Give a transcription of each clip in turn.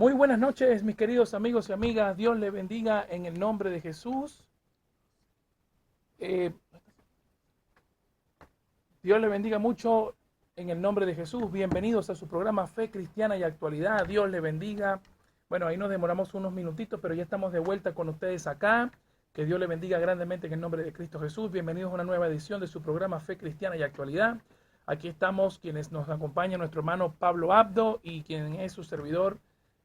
Muy buenas noches, mis queridos amigos y amigas. Dios les bendiga en el nombre de Jesús. Eh, Dios les bendiga mucho en el nombre de Jesús. Bienvenidos a su programa Fe Cristiana y Actualidad. Dios les bendiga. Bueno, ahí nos demoramos unos minutitos, pero ya estamos de vuelta con ustedes acá. Que Dios les bendiga grandemente en el nombre de Cristo Jesús. Bienvenidos a una nueva edición de su programa Fe Cristiana y Actualidad. Aquí estamos quienes nos acompaña nuestro hermano Pablo Abdo y quien es su servidor,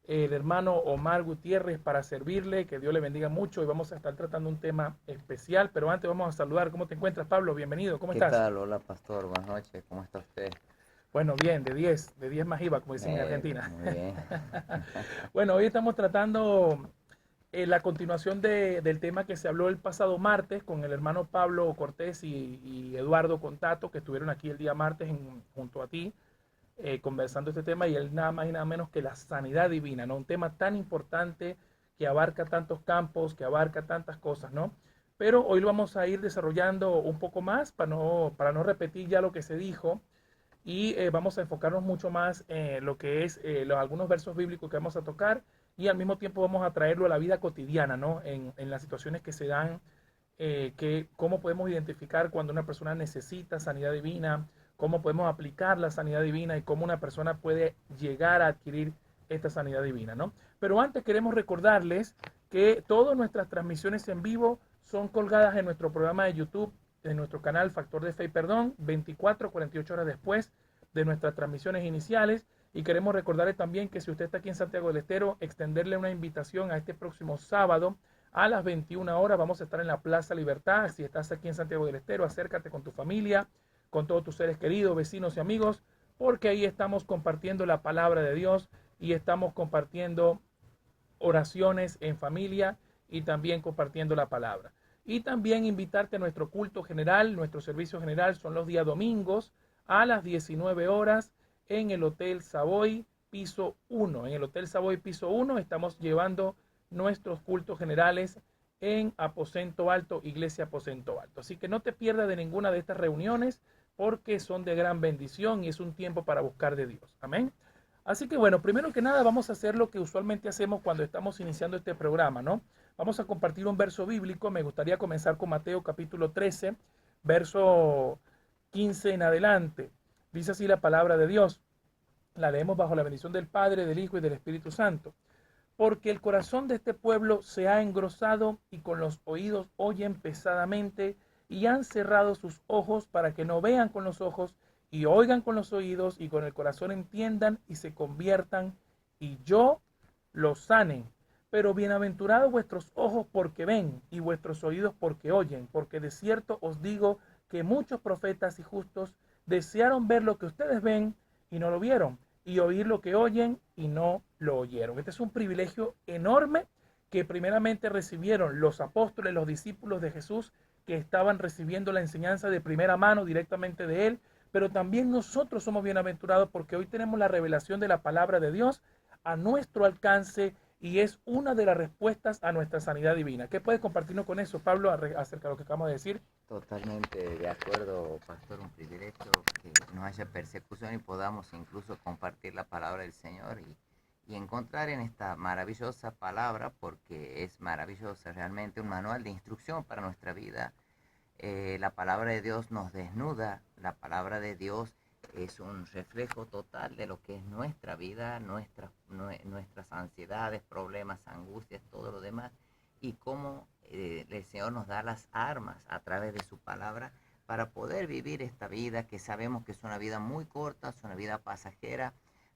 el hermano Omar Gutiérrez, para servirle. Que Dios le bendiga mucho y vamos a estar tratando un tema especial, pero antes vamos a saludar. ¿Cómo te encuentras, Pablo? Bienvenido, ¿cómo ¿Qué estás? tal? Hola, pastor. Buenas noches. ¿Cómo está usted? Bueno, bien, de 10 más IVA, como dicen en Argentina. Muy bien. Bueno, hoy estamos tratando la continuación del tema que se habló el pasado martes con el hermano Pablo Cortés y Eduardo Contato, que estuvieron aquí el día martes junto a ti, conversando este tema, y él nada más y nada menos que la sanidad divina, ¿no? Un tema tan importante que abarca tantos campos, que abarca tantas cosas, ¿no? Pero hoy lo vamos a ir desarrollando un poco más para no repetir ya lo que se dijo y vamos a enfocarnos mucho más en lo que es algunos versos bíblicos que vamos a tocar y al mismo tiempo vamos a traerlo a la vida cotidiana, ¿no? En las situaciones que se dan, cómo podemos identificar cuando una persona necesita sanidad divina, cómo podemos aplicar la sanidad divina y cómo una persona puede llegar a adquirir esta sanidad divina, ¿no? Pero antes queremos recordarles que todas nuestras transmisiones en vivo son colgadas en nuestro programa de YouTube, en nuestro canal Factor de Fe y Perdón, 24 48 horas después de nuestras transmisiones iniciales. Y queremos recordarles también que si usted está aquí en Santiago del Estero, extenderle una invitación a este próximo sábado a las 21 horas. Vamos a estar en la Plaza Libertad. Si estás aquí en Santiago del Estero, acércate con tu familia, con todos tus seres queridos, vecinos y amigos, porque ahí estamos compartiendo la palabra de Dios y estamos compartiendo oraciones en familia y también compartiendo la palabra. Y también invitarte a nuestro culto general. Nuestro servicio general son los días domingos a las 19 horas en el Hotel Savoy piso 1. En el Hotel Savoy piso 1 estamos llevando nuestros cultos generales en Aposento Alto, Iglesia Aposento Alto. Así que no te pierdas de ninguna de estas reuniones porque son de gran bendición y es un tiempo para buscar de Dios. Amén. Así que bueno, primero que nada vamos a hacer lo que usualmente hacemos cuando estamos iniciando este programa, ¿no? Vamos a compartir un verso bíblico. Me gustaría comenzar con Mateo capítulo 13, verso 15 en adelante. Dice así la palabra de Dios. La leemos bajo la bendición del Padre, del Hijo y del Espíritu Santo. Porque el corazón de este pueblo se ha engrosado y con los oídos oyen pesadamente y han cerrado sus ojos para que no vean con los ojos y oigan con los oídos y con el corazón entiendan y se conviertan y yo los sane. Pero bienaventurados vuestros ojos porque ven y vuestros oídos porque oyen, porque de cierto os digo que muchos profetas y justos desearon ver lo que ustedes ven y no lo vieron, y oír lo que oyen y no lo oyeron. Este es un privilegio enorme que primeramente recibieron los apóstoles, los discípulos de Jesús, que estaban recibiendo la enseñanza de primera mano directamente de él, pero también nosotros somos bienaventurados porque hoy tenemos la revelación de la palabra de Dios a nuestro alcance y es una de las respuestas a nuestra sanidad divina. ¿Qué puedes compartirnos con eso, Pablo, acerca de lo que acabamos de decir? Totalmente de acuerdo, pastor. Un privilegio que no haya persecución y podamos incluso compartir la palabra del Señor y encontrar en esta maravillosa palabra, porque es maravillosa, realmente un manual de instrucción para nuestra vida. La palabra de Dios nos desnuda, la palabra de Dios es un reflejo total de lo que es nuestra vida, nuestras ansiedades, problemas, angustias, todo lo demás, y cómo el Señor nos da las armas a través de su palabra para poder vivir esta vida que sabemos que es una vida muy corta, es una vida pasajera.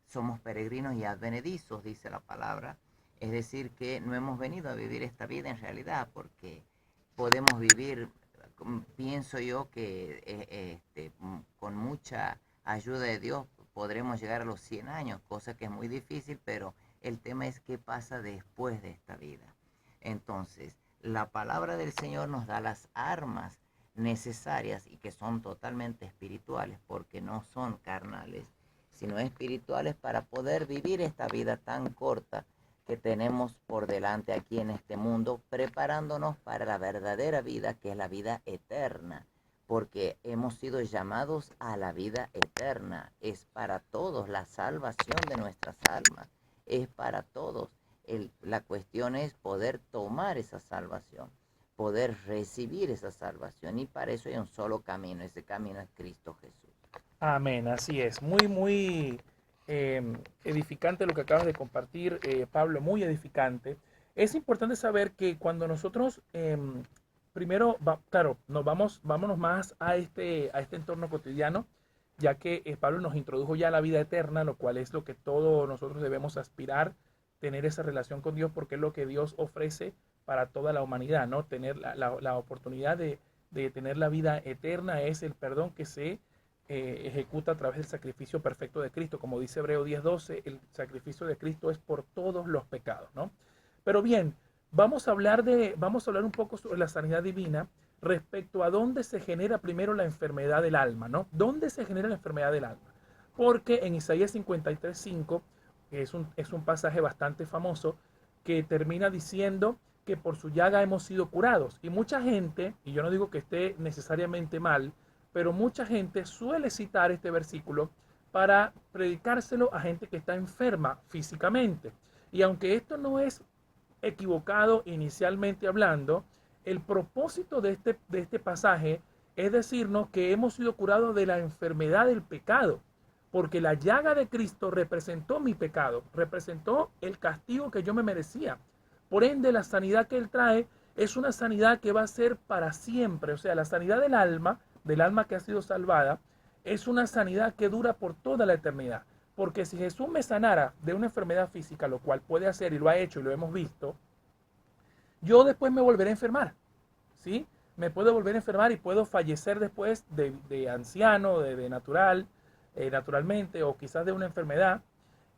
Somos peregrinos y advenedizos, dice la palabra. Es decir, que no hemos venido a vivir esta vida en realidad, porque podemos vivir, pienso yo que con mucha ayuda de Dios podremos llegar a los 100 años, cosa que es muy difícil, pero el tema es qué pasa después de esta vida. Entonces, la palabra del Señor nos da las armas necesarias y que son totalmente espirituales, porque no son carnales, sino espirituales, para poder vivir esta vida tan corta que tenemos por delante aquí en este mundo, preparándonos para la verdadera vida, que es la vida eterna, porque hemos sido llamados a la vida eterna. Es para todos la salvación de nuestras almas. es para todos. La cuestión es poder tomar esa salvación, poder recibir esa salvación, y para eso hay un solo camino, ese camino es Cristo Jesús. Amén, así es. Muy, muy edificante lo que acabas de compartir, Pablo, muy edificante. Es importante saber que cuando nosotros, primero, claro, vámonos más a este entorno cotidiano, ya que Pablo nos introdujo ya a la vida eterna, lo cual es lo que todos nosotros debemos aspirar, tener esa relación con Dios, porque es lo que Dios ofrece para toda la humanidad, ¿no? Tener la oportunidad de tener la vida eterna es el perdón que se ejecuta a través del sacrificio perfecto de Cristo. Como dice Hebreo 10:12, el sacrificio de Cristo es por todos los pecados, ¿no? Pero bien, vamos a hablar un poco sobre la sanidad divina respecto a dónde se genera primero la enfermedad del alma, ¿no? ¿Dónde se genera la enfermedad del alma? Porque en Isaías 53:5, que es un pasaje bastante famoso, que termina diciendo que por su llaga hemos sido curados. Y mucha gente, y yo no digo que esté necesariamente mal, pero mucha gente suele citar este versículo para predicárselo a gente que está enferma físicamente. Y aunque esto no es equivocado inicialmente hablando, el propósito de este pasaje es decirnos que hemos sido curados de la enfermedad del pecado, porque la llaga de Cristo representó mi pecado, representó el castigo que yo me merecía. Por ende, la sanidad que Él trae es una sanidad que va a ser para siempre. O sea, la sanidad del alma que ha sido salvada, es una sanidad que dura por toda la eternidad. Porque si Jesús me sanara de una enfermedad física, lo cual puede hacer y lo ha hecho y lo hemos visto, yo después me volveré a enfermar, ¿sí? Me puedo volver a enfermar y puedo fallecer después de anciano, de natural, naturalmente, o quizás de una enfermedad.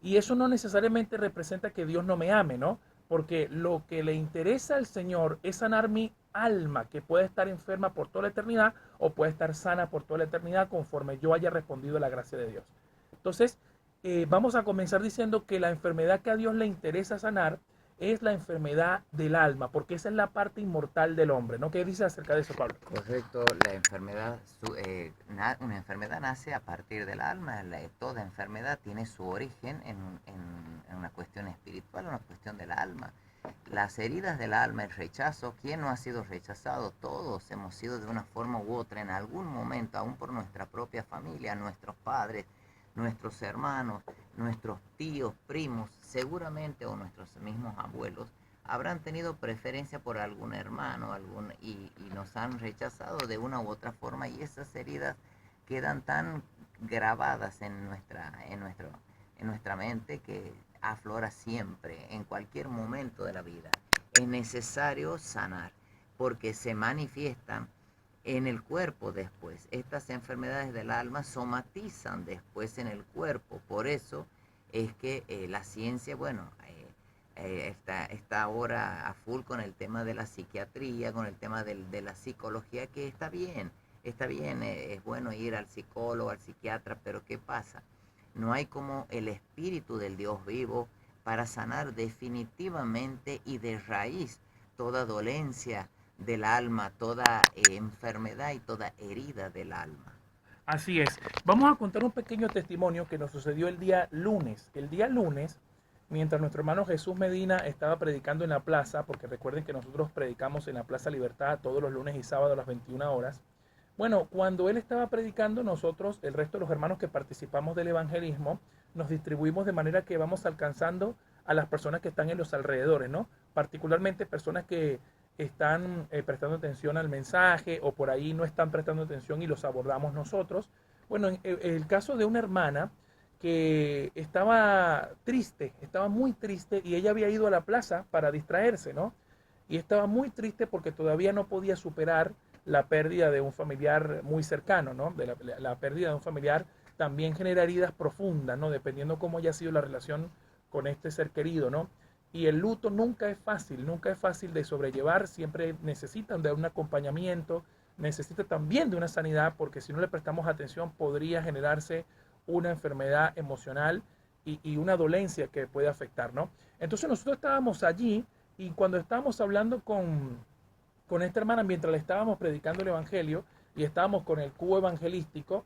Y eso no necesariamente representa que Dios no me ame, ¿no? Porque lo que le interesa al Señor es sanar mi alma, que puede estar enferma por toda la eternidad o puede estar sana por toda la eternidad conforme yo haya respondido a la gracia de Dios. Entonces, vamos a comenzar diciendo que la enfermedad que a Dios le interesa sanar es la enfermedad del alma, porque esa es la parte inmortal del hombre, ¿no? ¿Qué dice acerca de eso, Pablo? Correcto, la enfermedad, una enfermedad nace a partir del alma. Toda enfermedad tiene su origen en una cuestión espiritual, una cuestión del alma. Las heridas del alma, el rechazo, ¿quién no ha sido rechazado? Todos hemos sido de una forma u otra en algún momento, aún por nuestra propia familia, nuestros padres, nuestros hermanos, nuestros tíos, primos, seguramente, o nuestros mismos abuelos, habrán tenido preferencia por algún hermano y nos han rechazado de una u otra forma, y esas heridas quedan tan grabadas en nuestra mente que aflora siempre, en cualquier momento de la vida. Es necesario sanar porque se manifiestan en el cuerpo después. Estas enfermedades del alma somatizan después en el cuerpo. Por eso es que la ciencia, bueno, está ahora a full con el tema de la psiquiatría, con el tema de la psicología, que está bien, es bueno ir al psicólogo, al psiquiatra, pero ¿qué pasa? No hay como el espíritu del Dios vivo para sanar definitivamente y de raíz toda dolencia del alma, toda enfermedad y toda herida del alma. Así es. Vamos a contar un pequeño testimonio que nos sucedió el día lunes. El día lunes, mientras nuestro hermano Jesús Medina estaba predicando en la plaza, porque recuerden que nosotros predicamos en la Plaza Libertad todos los lunes y sábados a las 21 horas. Bueno, cuando él estaba predicando, nosotros, el resto de los hermanos que participamos del evangelismo, nos distribuimos de manera que vamos alcanzando a las personas que están en los alrededores, ¿no? Particularmente personas que están prestando atención al mensaje o por ahí no están prestando atención y los abordamos nosotros. Bueno, en el caso de una hermana que estaba triste, estaba muy triste y ella había ido a la plaza para distraerse, ¿no? Y estaba muy triste porque todavía no podía superar la pérdida de un familiar muy cercano, ¿no? La pérdida de un familiar también genera heridas profundas, ¿no? Dependiendo cómo haya sido la relación con este ser querido, ¿no? Y el luto nunca es fácil de sobrellevar, siempre necesitan de un acompañamiento, necesita también de una sanidad, porque si no le prestamos atención podría generarse una enfermedad emocional y una dolencia que puede afectar, ¿no? Entonces nosotros estábamos allí y cuando estábamos hablando con esta hermana, mientras le estábamos predicando el evangelio y estábamos con el cubo evangelístico,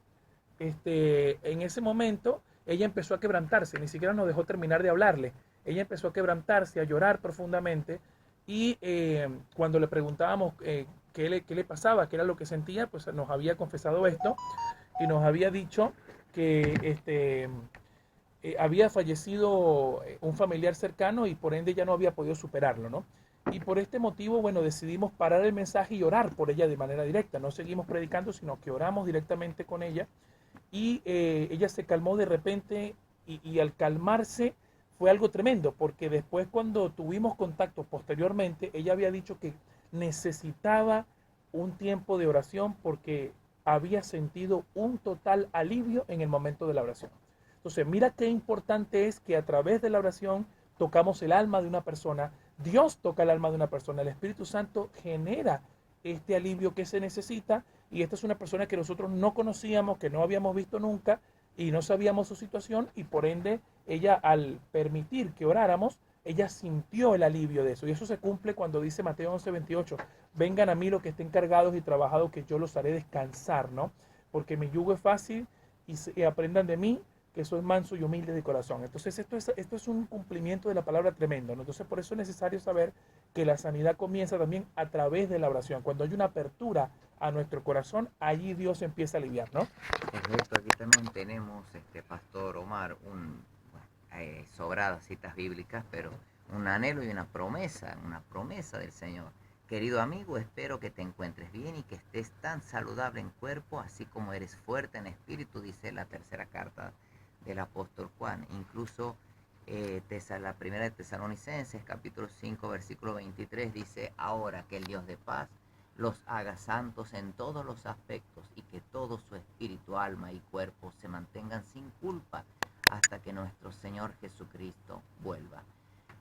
en ese momento ella empezó a quebrantarse, ni siquiera nos dejó terminar de hablarle. ella empezó a quebrantarse, a llorar profundamente y cuando le preguntábamos qué le pasaba, qué era lo que sentía, pues nos había confesado esto y nos había dicho que había fallecido un familiar cercano y por ende ya no había podido superarlo, ¿no? Y por este motivo, bueno, decidimos parar el mensaje y orar por ella de manera directa. No seguimos predicando, sino que oramos directamente con ella y ella se calmó de repente y al calmarse fue algo tremendo, porque después cuando tuvimos contacto posteriormente, ella había dicho que necesitaba un tiempo de oración porque había sentido un total alivio en el momento de la oración. Entonces, mira qué importante es que a través de la oración tocamos el alma de una persona, Dios toca el alma de una persona, el Espíritu Santo genera este alivio que se necesita y esta es una persona que nosotros no conocíamos, que no habíamos visto nunca y no sabíamos su situación y por ende ella al permitir que oráramos, ella sintió el alivio de eso y eso se cumple cuando dice Mateo 11:28, vengan a mí los que estén cargados y trabajados que yo los haré descansar, ¿no? Porque mi yugo es fácil y aprendan de mí que soy manso y humilde de corazón. Entonces esto es un cumplimiento de la palabra tremendo, ¿no? Entonces por eso es necesario saber que la sanidad comienza también a través de la oración. Cuando hay una apertura a nuestro corazón, allí Dios empieza a aliviar, ¿no? Correcto, aquí también tenemos, Pastor Omar, sobradas citas bíblicas, pero un anhelo y una promesa del Señor. Querido amigo, espero que te encuentres bien y que estés tan saludable en cuerpo, así como eres fuerte en espíritu, dice la tercera carta del apóstol Juan. Incluso la primera de Tesalonicenses, capítulo 5, versículo 23, dice, ahora que el Dios de paz los haga santos en todos los aspectos y que todo su espíritu, alma y cuerpo se mantengan sin culpa hasta que nuestro Señor Jesucristo vuelva.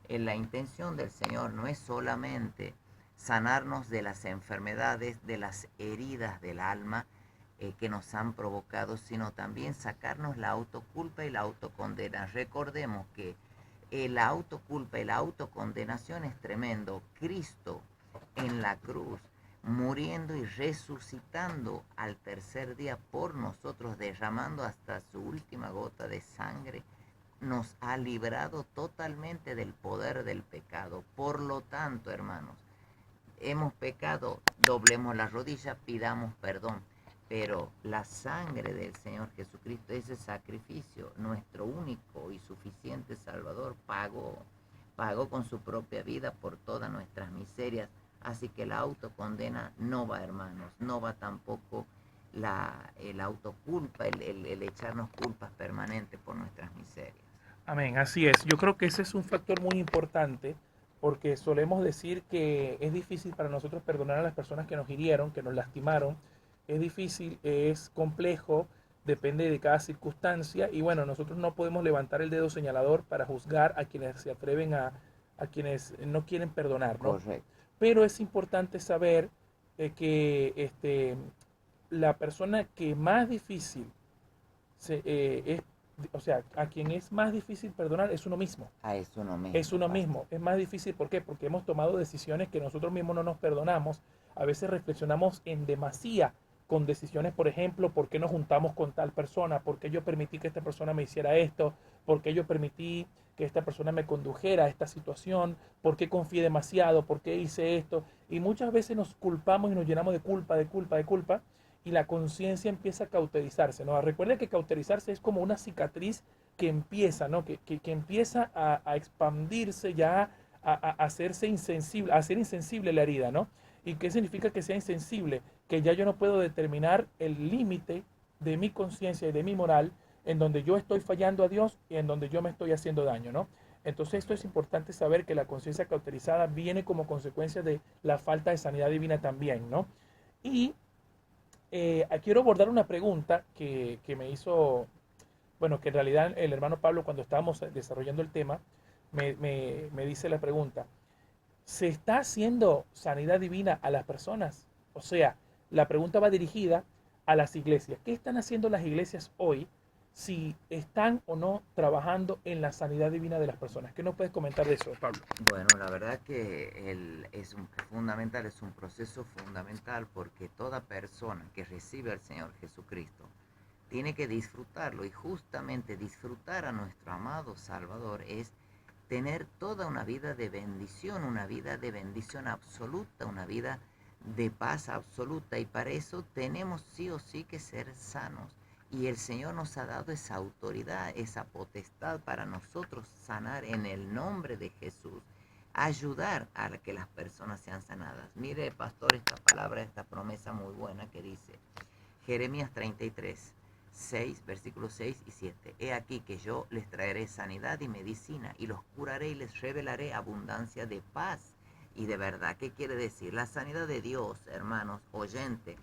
La intención del Señor no es solamente sanarnos de las enfermedades, de las heridas del alma que nos han provocado, sino también sacarnos la autoculpa y la autocondena. Recordemos que la autoculpa y la autocondenación es tremendo. Cristo en la cruz, muriendo y resucitando al tercer día por nosotros, derramando hasta su última gota de sangre, nos ha librado totalmente del poder del pecado. Por lo tanto, hermanos, hemos pecado, doblemos la rodilla, pidamos perdón. Pero la sangre del Señor Jesucristo, ese sacrificio, nuestro único y suficiente Salvador, pagó con su propia vida por todas nuestras miserias. Así que la autocondena no va, hermanos, no va tampoco el autoculpa, el echarnos culpas permanentes por nuestras miserias. Amén, así es. Yo creo que ese es un factor muy importante porque solemos decir que es difícil para nosotros perdonar a las personas que nos hirieron, que nos lastimaron. Es difícil, es complejo, depende de cada circunstancia y bueno, nosotros no podemos levantar el dedo señalador para juzgar a quienes se atreven a quienes no quieren perdonar, ¿no? Correcto. Pero es importante saber que la persona que más difícil es, o sea, a quien es más difícil perdonar es uno mismo. Es uno mismo. Es uno mismo. Es más difícil, ¿por qué? Porque hemos tomado decisiones que nosotros mismos no nos perdonamos. A veces reflexionamos en demasía con decisiones, por ejemplo, ¿por qué nos juntamos con tal persona? ¿Por qué yo permití que esta persona me hiciera esto? ¿Por qué yo permití que esta persona me condujera a esta situación? ¿Por qué confié demasiado? ¿Por qué hice esto? Y muchas veces nos culpamos y nos llenamos de culpa, de culpa, de culpa y la conciencia empieza a cauterizarse, ¿no? Recuerden que cauterizarse es como una cicatriz que empieza, ¿no? Que empieza a expandirse ya, a hacerse insensible, a hacer insensible la herida, ¿no? ¿Y qué significa que sea insensible? Que ya yo no puedo determinar el límite de mi conciencia y de mi moral en donde yo estoy fallando a Dios y en donde yo me estoy haciendo daño, ¿no? Entonces esto es importante saber que la conciencia cauterizada viene como consecuencia de la falta de sanidad divina también, ¿no? Y quiero abordar una pregunta que me hizo, bueno, que en realidad el hermano Pablo cuando estábamos desarrollando el tema, me dice la pregunta, ¿se está haciendo sanidad divina a las personas? O sea, la pregunta va dirigida a las iglesias. ¿Qué están haciendo las iglesias hoy si están o no trabajando en la sanidad divina de las personas? ¿Qué nos puedes comentar de eso, Pablo? Bueno, la verdad que es un proceso fundamental porque toda persona que recibe al Señor Jesucristo tiene que disfrutarlo y justamente disfrutar a nuestro amado Salvador es tener toda una vida de bendición absoluta, una vida de paz absoluta, y para eso tenemos sí o sí que ser sanos. Y el Señor nos ha dado esa autoridad, esa potestad para nosotros sanar en el nombre de Jesús, ayudar a que las personas sean sanadas. Mire, pastor, esta palabra, esta promesa muy buena que dice Jeremías 33, 6, versículos 6 y 7. He aquí que yo les traeré sanidad y medicina, y los curaré y les revelaré abundancia de paz y de verdad. ¿Qué quiere decir? La sanidad de Dios, hermanos, oyente,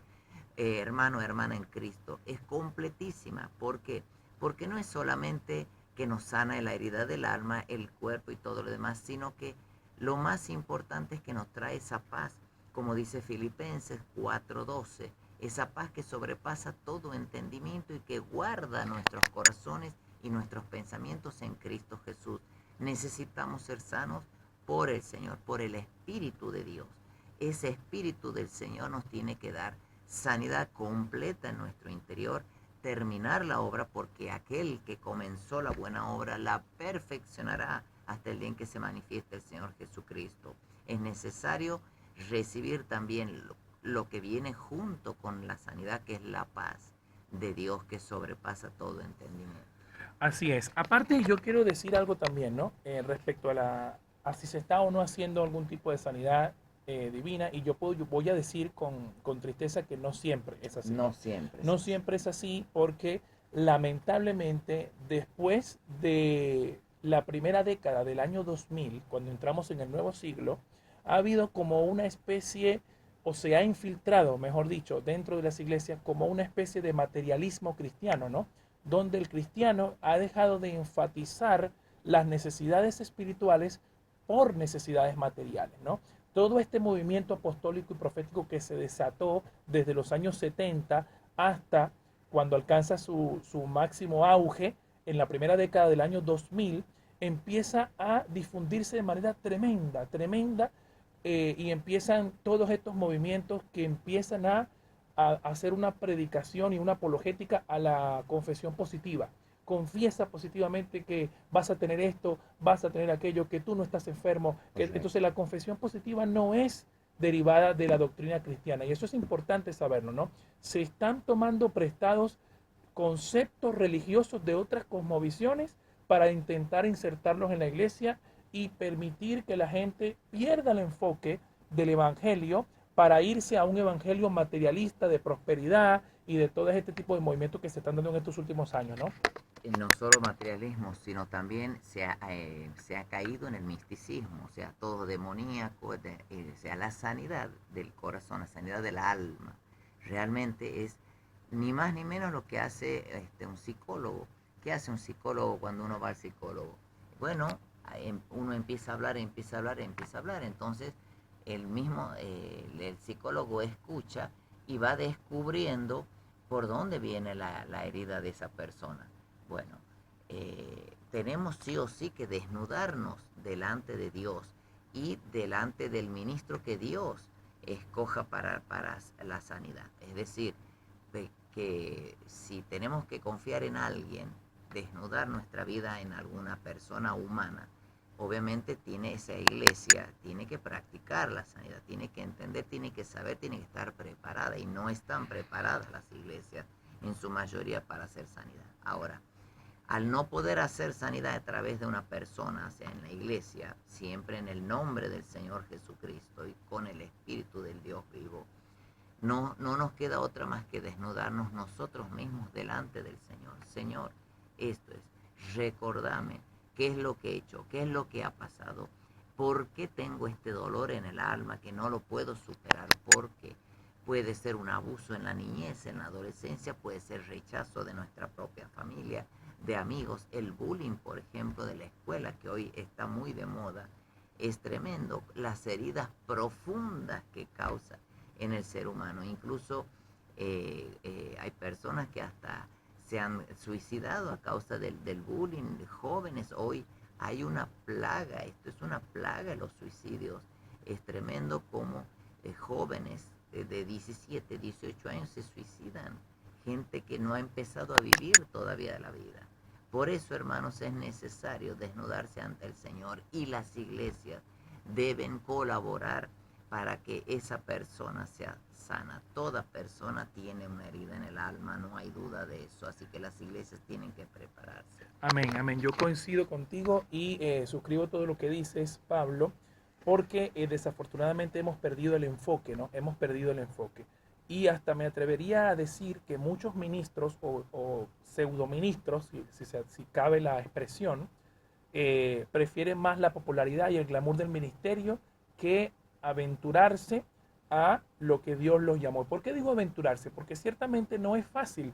hermano, hermana en Cristo, es completísima. ¿Por qué? Porque no es solamente que nos sana la herida del alma, el cuerpo y todo lo demás, sino que lo más importante es que nos trae esa paz, como dice Filipenses 4:12, esa paz que sobrepasa todo entendimiento y que guarda nuestros corazones y nuestros pensamientos en Cristo Jesús. Necesitamos ser sanos por el Señor, por el Espíritu de Dios. Ese Espíritu del Señor nos tiene que dar sanidad completa en nuestro interior, terminar la obra, porque aquel que comenzó la buena obra la perfeccionará hasta el día en que se manifieste el Señor Jesucristo. Es necesario recibir también lo que viene junto con la sanidad, que es la paz de Dios que sobrepasa todo entendimiento. Así es. Aparte, yo quiero decir algo también, ¿no? Respecto a si se está o no haciendo algún tipo de sanidad divina, y yo voy a decir con tristeza que no siempre es así, No ¿no? siempre es No así. siempre es así porque lamentablemente después de la primera década del año 2000, cuando entramos en el nuevo siglo, ha habido como una especie, o se ha infiltrado, mejor dicho, dentro de las iglesias como una especie de materialismo cristiano, ¿no? Donde el cristiano ha dejado de enfatizar las necesidades espirituales por necesidades materiales, ¿no? Todo este movimiento apostólico y profético que se desató desde los años 70 hasta cuando alcanza su máximo auge en la primera década del año 2000, empieza a difundirse de manera tremenda, tremenda, y empiezan todos estos movimientos que empiezan a hacer una predicación y una apologética a la confesión positiva. Confiesa positivamente que vas a tener esto, vas a tener aquello, que tú no estás enfermo. Entonces la confesión positiva no es derivada de la doctrina cristiana, y eso es importante saberlo, ¿no? Se están tomando prestados conceptos religiosos de otras cosmovisiones para intentar insertarlos en la iglesia y permitir que la gente pierda el enfoque del evangelio para irse a un evangelio materialista de prosperidad y de todo este tipo de movimientos que se están dando en estos últimos años, ¿no? No solo materialismo, sino también se ha caído en el misticismo, o sea, todo demoníaco, o sea, la sanidad del corazón, la sanidad del alma, realmente es ni más ni menos lo que hace un psicólogo. ¿Qué hace un psicólogo cuando uno va al psicólogo? Bueno, uno empieza a hablar, empieza a hablar, empieza a hablar, entonces el psicólogo escucha y va descubriendo por dónde viene la herida de esa persona. Bueno, tenemos sí o sí que desnudarnos delante de Dios y delante del ministro que Dios escoja para la sanidad. Es decir, que si tenemos que confiar en alguien, desnudar nuestra vida en alguna persona humana, obviamente esa iglesia tiene que practicar la sanidad, tiene que entender, tiene que saber, tiene que estar preparada, y no están preparadas las iglesias en su mayoría para hacer sanidad. Ahora, al no poder hacer sanidad a través de una persona, o sea, en la iglesia, siempre en el nombre del Señor Jesucristo y con el Espíritu del Dios vivo, no nos queda otra más que desnudarnos nosotros mismos delante del Señor. Señor, esto es, recordame qué es lo que he hecho, qué es lo que ha pasado, por qué tengo este dolor en el alma que no lo puedo superar, porque puede ser un abuso en la niñez, en la adolescencia, puede ser rechazo de nuestra propia familia, de amigos, el bullying, por ejemplo, de la escuela, que hoy está muy de moda. Es tremendo las heridas profundas que causa en el ser humano. Incluso hay personas que hasta se han suicidado a causa del bullying, de jóvenes. Hoy hay una plaga, esto es una plaga, los suicidios. Es tremendo como jóvenes de 17, 18 años se suicidan. Gente que no ha empezado a vivir todavía la vida. Por eso, hermanos, es necesario desnudarse ante el Señor y las iglesias deben colaborar para que esa persona sea sana. Toda persona tiene una herida en el alma, no hay duda de eso, así que las iglesias tienen que prepararse. Amén, amén. Yo coincido contigo y suscribo todo lo que dices, Pablo, porque desafortunadamente hemos perdido el enfoque, ¿no? Hemos perdido el enfoque. Y hasta me atrevería a decir que muchos ministros o pseudoministros, si cabe la expresión, prefieren más la popularidad y el glamour del ministerio que aventurarse a lo que Dios los llamó. ¿Por qué digo aventurarse? Porque ciertamente no es fácil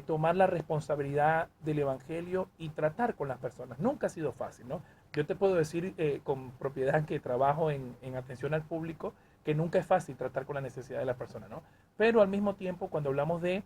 tomar la responsabilidad del evangelio y tratar con las personas. Nunca ha sido fácil, ¿no? Yo te puedo decir con propiedad que trabajo en atención al público que nunca es fácil tratar con la necesidad de la persona, ¿no? Pero al mismo tiempo, cuando hablamos de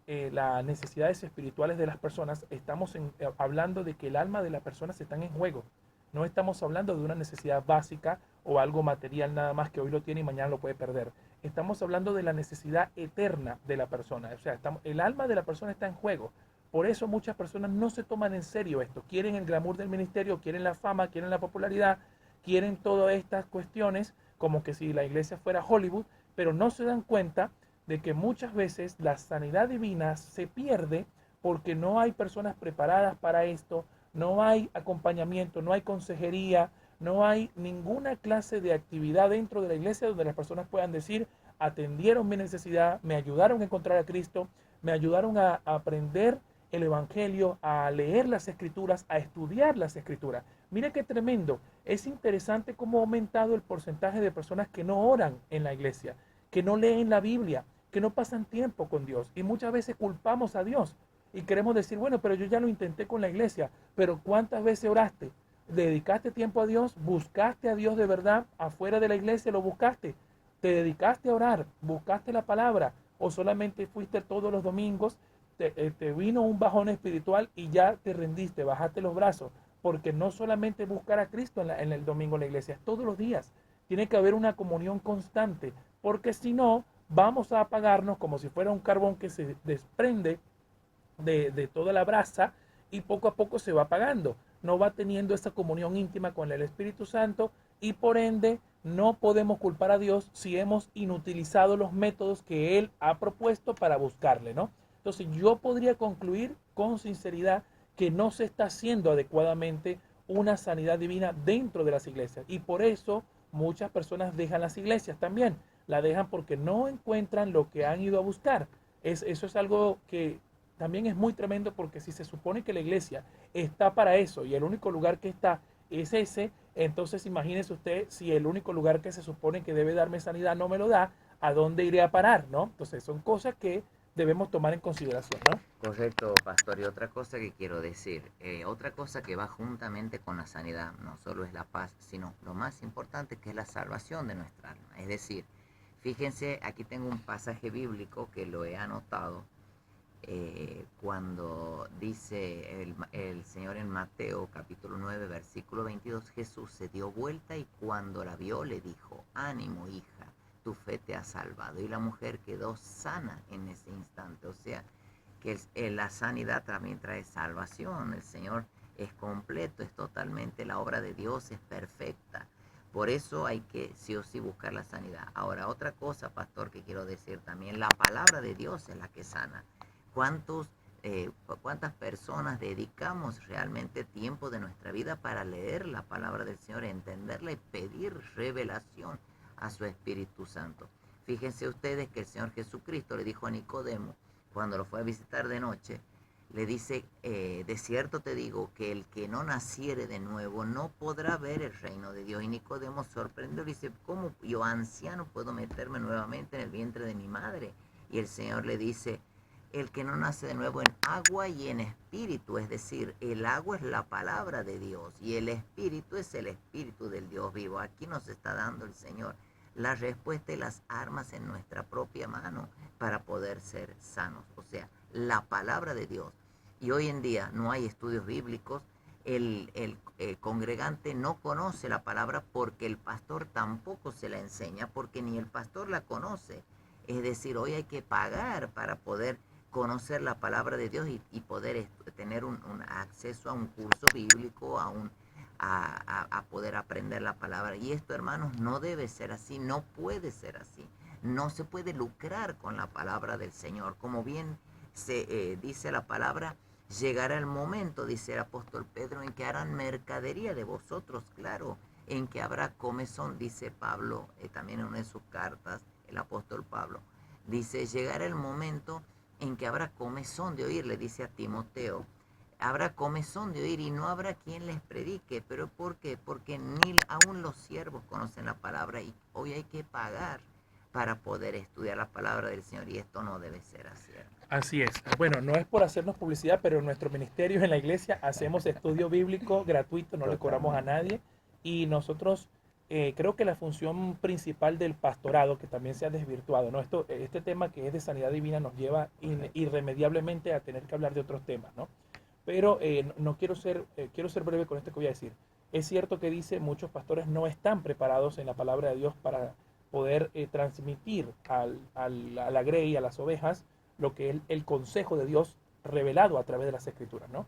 las necesidades espirituales de las personas, estamos hablando de que el alma de las personas están en juego. No estamos hablando de una necesidad básica o algo material nada más que hoy lo tiene y mañana lo puede perder. Estamos hablando de la necesidad eterna de la persona. O sea, el alma de la persona está en juego. Por eso muchas personas no se toman en serio esto. Quieren el glamour del ministerio, quieren la fama, quieren la popularidad, quieren todas estas cuestiones como que si la iglesia fuera Hollywood, pero no se dan cuenta de que muchas veces la sanidad divina se pierde porque no hay personas preparadas para esto, no hay acompañamiento, no hay consejería, no hay ninguna clase de actividad dentro de la iglesia donde las personas puedan decir, atendieron mi necesidad, me ayudaron a encontrar a Cristo, me ayudaron a aprender el Evangelio, a leer las Escrituras, a estudiar las Escrituras. Mira qué tremendo. Es interesante cómo ha aumentado el porcentaje de personas que no oran en la iglesia, que no leen la Biblia, que no pasan tiempo con Dios. Y muchas veces culpamos a Dios y queremos decir, bueno, pero yo ya lo intenté con la iglesia, pero ¿cuántas veces oraste? ¿Le dedicaste tiempo a Dios? ¿Buscaste a Dios de verdad? ¿Afuera de la iglesia lo buscaste? ¿Te dedicaste a orar? ¿Buscaste la palabra? ¿O solamente fuiste todos los domingos? Te vino un bajón espiritual y ya te rendiste, bajaste los brazos? Porque no solamente buscar a Cristo en el domingo en la iglesia, es todos los días. Tiene que haber una comunión constante, porque si no, vamos a apagarnos como si fuera un carbón que se desprende de toda la brasa y poco a poco se va apagando. No va teniendo esa comunión íntima con el Espíritu Santo y por ende no podemos culpar a Dios si hemos inutilizado los métodos que Él ha propuesto para buscarle, ¿no? Entonces yo podría concluir con sinceridad que no se está haciendo adecuadamente una sanidad divina dentro de las iglesias y por eso muchas personas dejan las iglesias también. La dejan porque no encuentran lo que han ido a buscar. Eso es algo que también es muy tremendo porque si se supone que la iglesia está para eso y el único lugar que está es ese, entonces imagínese usted si el único lugar que se supone que debe darme sanidad no me lo da, ¿a dónde iré a parar? ¿No? Entonces son cosas que debemos tomar en consideración, ¿no? Correcto, pastor. Y otra cosa que quiero decir, otra cosa que va juntamente con la sanidad, no solo es la paz, sino lo más importante que es la salvación de nuestra alma. Es decir, fíjense, aquí tengo un pasaje bíblico que lo he anotado cuando dice el Señor en Mateo capítulo 9 versículo 22, Jesús se dio vuelta y cuando la vio le dijo, ánimo hija, tu fe te ha salvado. Y la mujer quedó sana en ese instante. O sea, que la sanidad también trae salvación. El Señor es completo, es totalmente, la obra de Dios es perfecta. Por eso hay que sí o sí buscar la sanidad. Ahora, otra cosa, pastor, que quiero decir también, la palabra de Dios es la que sana. ¿Cuántas personas dedicamos realmente tiempo de nuestra vida para leer la palabra del Señor, entenderla y pedir revelación a su Espíritu Santo? Fíjense ustedes que el Señor Jesucristo le dijo a Nicodemo, cuando lo fue a visitar de noche, le dice, de cierto te digo que el que no naciere de nuevo no podrá ver el reino de Dios. Y Nicodemo sorprendió, le dice, ¿cómo yo anciano puedo meterme nuevamente en el vientre de mi madre? Y el Señor le dice, el que no nace de nuevo en agua y en espíritu, es decir, el agua es la palabra de Dios y el espíritu es el espíritu del Dios vivo. Aquí nos está dando el Señor la respuesta y las armas en nuestra propia mano para poder ser sanos. O sea, la palabra de Dios. Y hoy en día no hay estudios bíblicos. El congregante no conoce la palabra porque el pastor tampoco se la enseña, porque ni el pastor la conoce. Es decir, hoy hay que pagar para poder conocer la palabra de Dios y poder tener un acceso a un curso bíblico, a poder aprender la palabra. Y esto, hermanos, no debe ser así, no puede ser así. No se puede lucrar con la palabra del Señor. Como bien se dice la palabra, llegará el momento, dice el apóstol Pedro, en que harán mercadería de vosotros, claro, en que habrá comezón, dice Pablo, también en una de sus cartas, el apóstol Pablo. Dice, llegará el momento en que habrá comezón de oír, le dice a Timoteo. Habrá comezón de oír y no habrá quien les predique. ¿Pero por qué? Porque ni aún los siervos conocen la palabra y hoy hay que pagar para poder estudiar la palabra del Señor y esto no debe ser así. Así es. Bueno, no es por hacernos publicidad, pero en nuestro ministerio en la iglesia hacemos estudio bíblico gratuito, no le cobramos a nadie. Y nosotros creo que la función principal del pastorado, que también se ha desvirtuado, ¿no? Este tema que es de sanidad divina nos lleva irremediablemente a tener que hablar de otros temas, ¿no? Pero no quiero ser breve con esto que voy a decir. Es cierto que dice muchos pastores no están preparados en la palabra de Dios para poder transmitir a la grey, a las ovejas, lo que es el consejo de Dios revelado a través de las escrituras, ¿no?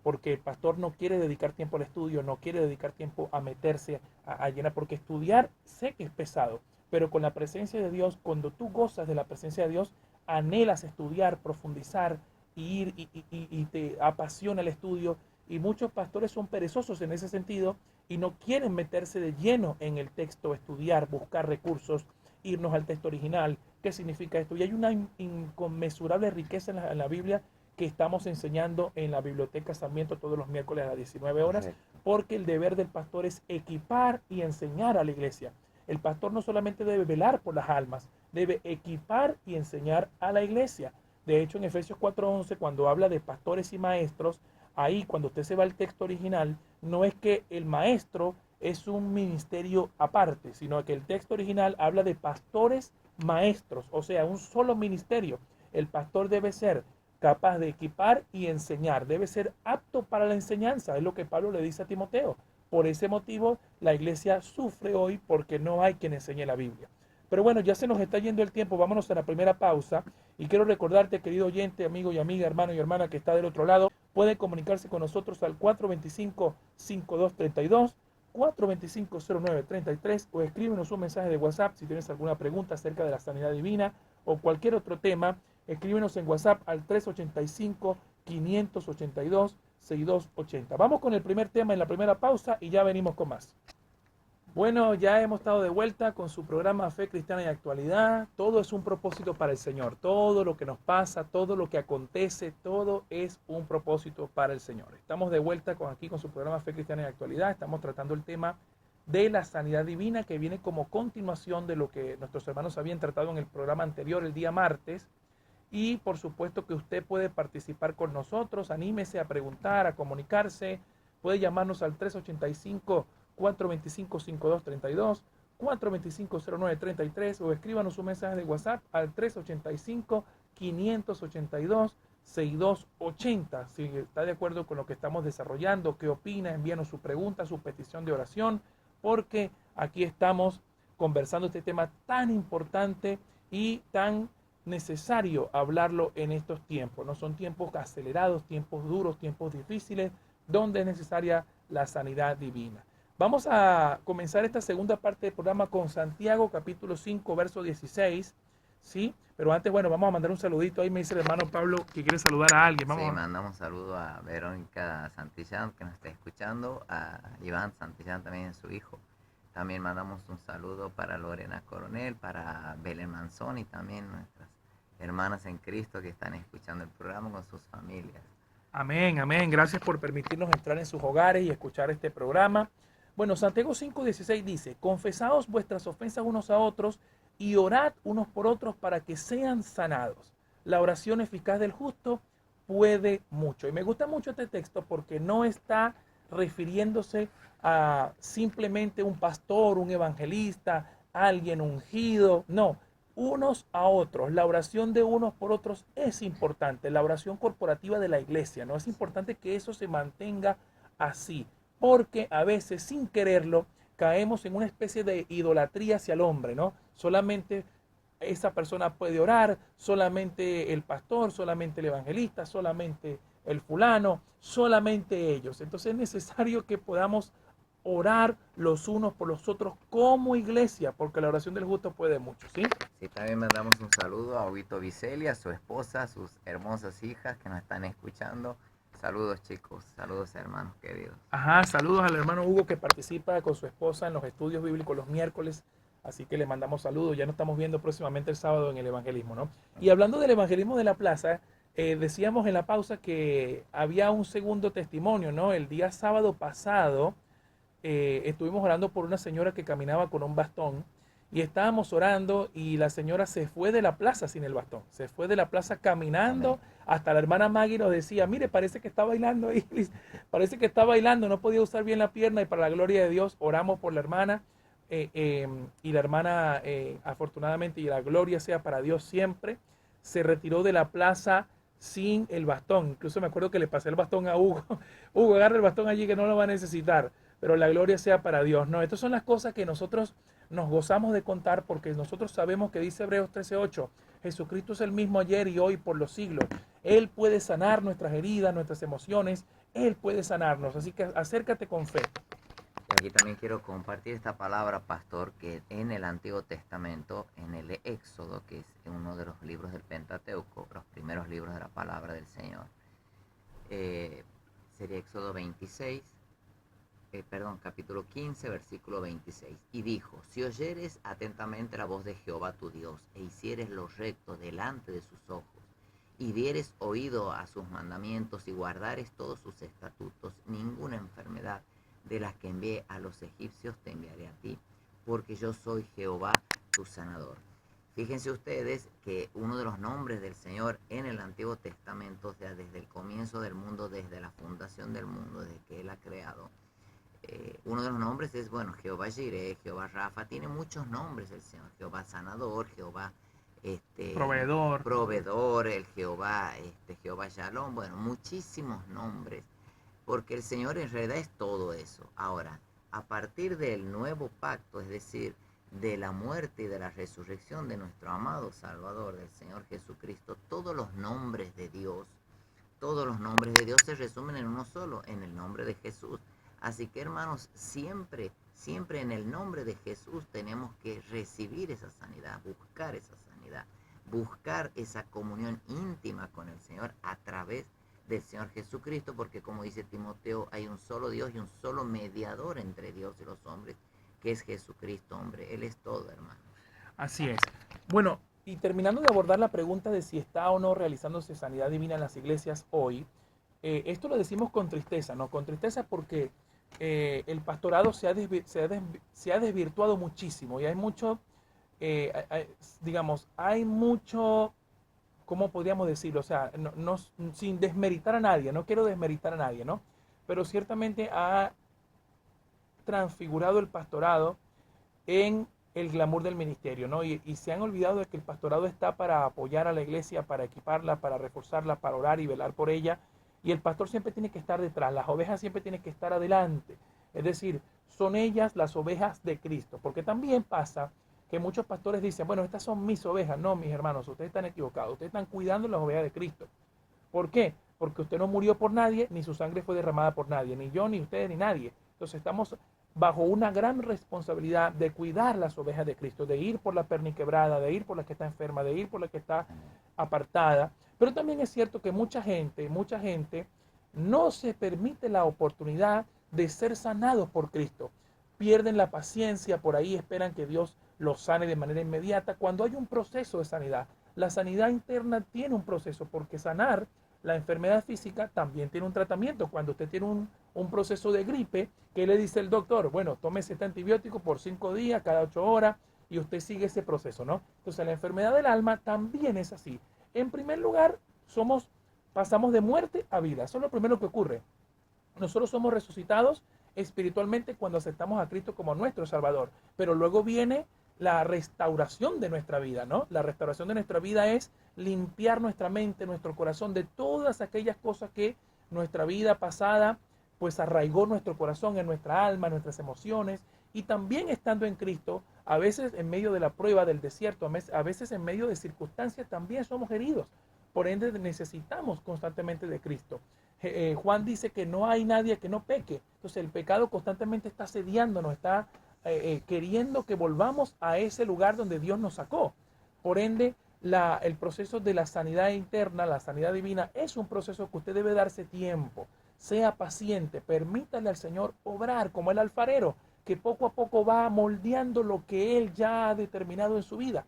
Porque el pastor no quiere dedicar tiempo al estudio, no quiere dedicar tiempo a meterse a llenar, porque estudiar sé que es pesado, pero con la presencia de Dios, cuando tú gozas de la presencia de Dios, anhelas estudiar, profundizar, y te apasiona el estudio, y muchos pastores son perezosos en ese sentido y no quieren meterse de lleno en el texto, estudiar, buscar recursos, irnos al texto original, qué significa esto. Y hay una inconmensurable riqueza en la Biblia que estamos enseñando en la Biblioteca Sarmiento todos los miércoles a las 19 horas, porque el deber del pastor es equipar y enseñar a la iglesia. El pastor no solamente debe velar por las almas, debe equipar y enseñar a la iglesia. De hecho, en Efesios 4:11, cuando habla de pastores y maestros, ahí cuando usted se va al texto original, no es que el maestro es un ministerio aparte, sino que el texto original habla de pastores maestros, o sea, un solo ministerio. El pastor debe ser capaz de equipar y enseñar, debe ser apto para la enseñanza, es lo que Pablo le dice a Timoteo. Por ese motivo, la iglesia sufre hoy porque no hay quien enseñe la Biblia. Pero bueno, ya se nos está yendo el tiempo, vámonos a la primera pausa. Y quiero recordarte, querido oyente, amigo y amiga, hermano y hermana que está del otro lado, puede comunicarse con nosotros al 425-5232, 425-0933 o escríbenos un mensaje de WhatsApp si tienes alguna pregunta acerca de la sanidad divina o cualquier otro tema. Escríbenos en WhatsApp al 385-582-6280. Vamos con el primer tema en la primera pausa y ya venimos con más. Bueno, ya hemos estado de vuelta con su programa Fe Cristiana y Actualidad. Todo es un propósito para el Señor. Todo lo que nos pasa, todo lo que acontece, todo es un propósito para el Señor. Estamos de vuelta aquí con su programa Fe Cristiana y Actualidad. Estamos tratando el tema de la sanidad divina, que viene como continuación de lo que nuestros hermanos habían tratado en el programa anterior, el día martes. Y por supuesto que usted puede participar con nosotros. Anímese a preguntar, a comunicarse. Puede llamarnos al 385-425-5232, 425-0933 o escríbanos un mensaje de WhatsApp al 385-582-6280. Si está de acuerdo con lo que estamos desarrollando, qué opina, envíanos su pregunta, su petición de oración, porque aquí estamos conversando este tema tan importante y tan necesario hablarlo en estos tiempos. No son tiempos acelerados, tiempos duros, tiempos difíciles, donde es necesaria la sanidad divina. Vamos a comenzar esta segunda parte del programa con Santiago, capítulo 5, verso 16, ¿sí? Pero antes, bueno, vamos a mandar un saludito. Ahí me dice el hermano Pablo que quiere saludar a alguien. Vamos. Sí, mandamos un saludo a Verónica Santillán, que nos está escuchando, a Iván Santillán también, su hijo. También mandamos un saludo para Lorena Coronel, para Belén Manzón y también nuestras hermanas en Cristo que están escuchando el programa con sus familias. Amén, amén. Gracias por permitirnos entrar en sus hogares y escuchar este programa. Bueno, Santiago 5:16 dice, confesaos vuestras ofensas unos a otros y orad unos por otros para que sean sanados. La oración eficaz del justo puede mucho. Y me gusta mucho este texto porque no está refiriéndose a simplemente un pastor, un evangelista, alguien ungido. No, unos a otros. La oración de unos por otros es importante. La oración corporativa de la iglesia, ¿no? Es importante que eso se mantenga así, porque a veces sin quererlo caemos en una especie de idolatría hacia el hombre, ¿no? Solamente esa persona puede orar, solamente el pastor, solamente el evangelista, solamente el fulano, solamente ellos. Entonces es necesario que podamos orar los unos por los otros como iglesia, porque la oración del justo puede mucho, ¿sí? Sí, también mandamos un saludo a Huguito Vicelli, a su esposa, a sus hermosas hijas que nos están escuchando. Saludos chicos, saludos hermanos queridos. Ajá, saludos al hermano Hugo que participa con su esposa en los estudios bíblicos los miércoles, así que le mandamos saludos, ya nos estamos viendo próximamente el sábado en el evangelismo, ¿no? Y hablando del evangelismo de la plaza, decíamos en la pausa que había un segundo testimonio, ¿no? El día sábado pasado estuvimos orando por una señora que caminaba con un bastón y estábamos orando y la señora se fue de la plaza sin el bastón, se fue de la plaza caminando. Amén. Hasta la hermana Maggie nos decía, mire, parece que está bailando ahí, parece que está bailando, no podía usar bien la pierna y para la gloria de Dios oramos por la hermana y la hermana afortunadamente y la gloria sea para Dios siempre, se retiró de la plaza sin el bastón. Incluso me acuerdo que le pasé el bastón a Hugo. Hugo, agarra el bastón allí que no lo va a necesitar, pero la gloria sea para Dios. No, estas son las cosas que nosotros nos gozamos de contar porque nosotros sabemos que dice Hebreos 13:8, Jesucristo es el mismo ayer y hoy por los siglos. Él puede sanar nuestras heridas, nuestras emociones, Él puede sanarnos, así que acércate con fe. Aquí también quiero compartir esta palabra, pastor, que en el Antiguo Testamento, en el Éxodo, que es uno de los libros del Pentateuco, los primeros libros de la palabra del Señor, sería Éxodo 26, capítulo 15, versículo 26. Y dijo, si oyeres atentamente la voz de Jehová tu Dios, e hicieres lo recto delante de sus ojos, y dieres oído a sus mandamientos, y guardares todos sus estatutos, ninguna enfermedad de las que envié a los egipcios te enviaré a ti, porque yo soy Jehová tu sanador. Fíjense ustedes que uno de los nombres del Señor en el Antiguo Testamento, o sea, desde el comienzo del mundo, desde la fundación del mundo, desde que Él ha creado, uno de los nombres es, bueno, Jehová Jireh, Jehová Rafa, tiene muchos nombres el Señor, Jehová sanador, Jehová proveedor, el Jehová Shalom, bueno, muchísimos nombres, porque el Señor en realidad es todo eso. Ahora, a partir del nuevo pacto, es decir, de la muerte y de la resurrección de nuestro amado Salvador, del Señor Jesucristo, todos los nombres de Dios se resumen en uno solo, en el nombre de Jesús. Así que, hermanos, siempre en el nombre de Jesús tenemos que recibir esa sanidad, buscar esa sanidad, buscar esa comunión íntima con el Señor a través del Señor Jesucristo, porque como dice Timoteo, hay un solo Dios y un solo mediador entre Dios y los hombres, que es Jesucristo, hombre. Él es todo, hermano. Así es. Bueno, y terminando de abordar la pregunta de si está o no realizándose sanidad divina en las iglesias hoy, esto lo decimos con tristeza, ¿no? Con tristeza porque el pastorado se ha desvirtuado muchísimo y hay mucho, hay mucho, ¿cómo podríamos decirlo? O sea, sin desmeritar a nadie, no quiero desmeritar a nadie, ¿no? Pero ciertamente ha transfigurado el pastorado en el glamour del ministerio, ¿no? Y se han olvidado de que el pastorado está para apoyar a la iglesia, para equiparla, para reforzarla, para orar y velar por ella. Y el pastor siempre tiene que estar detrás, las ovejas siempre tienen que estar adelante. Es decir, son ellas las ovejas de Cristo. Porque también pasa que muchos pastores dicen, bueno, estas son mis ovejas. No, mis hermanos, ustedes están equivocados. Ustedes están cuidando las ovejas de Cristo. ¿Por qué? Porque usted no murió por nadie, ni su sangre fue derramada por nadie. Ni yo, ni ustedes, ni nadie. Entonces estamos bajo una gran responsabilidad de cuidar las ovejas de Cristo, de ir por la perniquebrada, de ir por la que está enferma, de ir por la que está apartada. Pero también es cierto que mucha gente no se permite la oportunidad de ser sanados por Cristo. Pierden la paciencia, por ahí esperan que Dios los sane de manera inmediata cuando hay un proceso de sanidad. La sanidad interna tiene un proceso porque sanar la enfermedad física también tiene un tratamiento. Cuando usted tiene un proceso de gripe, ¿qué le dice el doctor? Bueno, tómese este antibiótico por 5 días, cada 8 horas, y usted sigue ese proceso, ¿no? Entonces, la enfermedad del alma también es así. En primer lugar, pasamos de muerte a vida. Eso es lo primero que ocurre. Nosotros somos resucitados espiritualmente cuando aceptamos a Cristo como nuestro Salvador. Pero luego viene la restauración de nuestra vida, ¿no? La restauración de nuestra vida es limpiar nuestra mente, nuestro corazón de todas aquellas cosas que nuestra vida pasada pues arraigó nuestro corazón, en nuestra alma, en nuestras emociones, Y también estando en Cristo, a veces en medio de la prueba del desierto, a veces en medio de circunstancias también somos heridos. Por ende necesitamos constantemente de Cristo. Juan dice que no hay nadie que no peque. Entonces el pecado constantemente está asediándonos, está queriendo que volvamos a ese lugar donde Dios nos sacó. Por ende, el proceso de la sanidad interna, la sanidad divina, es un proceso que usted debe darse tiempo. Sea paciente, permítale al Señor obrar como el alfarero, que poco a poco va moldeando lo que Él ya ha determinado en su vida.